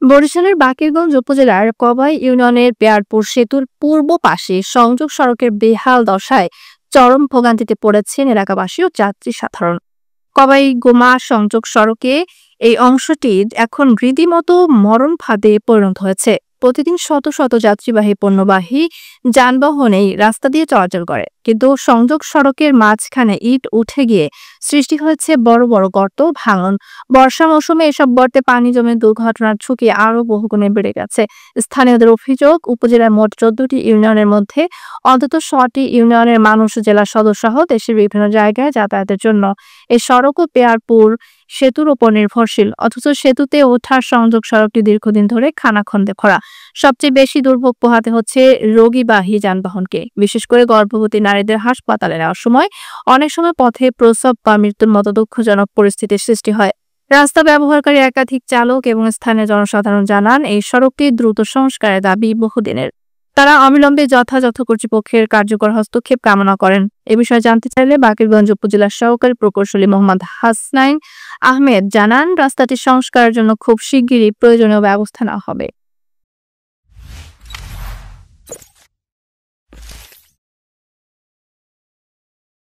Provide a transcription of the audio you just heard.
বরিশালের বাকেরগঞ্জ উপজেলার কবাই ইউনিয়নের পেয়ারপুর সেতুর পূর্ব পাশে সংযোগ সড়কের বেহাল দশায় চরম ভোগান্তিতে পড়েছেন এলাকাবাসী ও যাত্রী সাধারণ। কবাই গোমা সংযোগ সড়কে এই অংশটি এখন রীতিমতো মরণ ফাঁদে পরিণত হয়েছে। প্রতিদিন শত শত যাত্রীবাহী পণ্যবাহী যানবাহন এই রাস্তা দিয়ে চলাচল করে, কিন্তু সংযোগ সড়কের মাঝখানে ইট উঠে গিয়ে সৃষ্টি হয়েছে বড় বড় গর্ত ভাঙন। বর্ষা মৌসুমে এসব গর্তে পানি জমে দুর্ঘটনার ঝুঁকি আরো বহুগুণে বেড়ে গেছে। স্থানীয়দের অভিযোগ, উপজেলার মোট 14টি ইউনিয়নের মধ্যে অন্তত 6টি ইউনিয়নের মানুষ জেলা সদর সহ দেশের বিভিন্ন জায়গায় যাতায়াতের জন্য এই সড়ক ও পেয়ারপুর সেতুর উপর নির্ভরশীল। অথচ সেতুতে ওঠার সংযোগ সড়কটি দীর্ঘদিন ধরে খানাখন্দে ভরা। সবচেয়ে বেশি দুর্ভোগ পোহাতে হচ্ছে রোগীবাহী যানবাহনকে, বিশেষ করে গর্ভবতী নারীদের হাসপাতালে নেওয়ার সময় অনেক সময় পথে প্রসব বা মৃত্যুর মতো দুঃখজনক পরিস্থিতির সৃষ্টি হয়। রাস্তা ব্যবহারকারী একাধিক চালক এবং স্থানীয় জনসাধারণ জানান, এই সড়কটি দ্রুত সংস্কারের দাবি বহুদিনের। তারা অবিলম্বে যথাযথ কর্তৃপক্ষের কার্যকর হস্তক্ষেপ কামনা করেন। এ বিষয়ে জানতে চাইলে বাকেরগঞ্জ উপজেলার সহকারী প্রকৌশলী মোহাম্মদ হাসনাইন আহমেদ জানান, রাস্তাটি সংস্কারের জন্য খুব শিগগিরই প্রয়োজনীয় ব্যবস্থা নেওয়া হবে।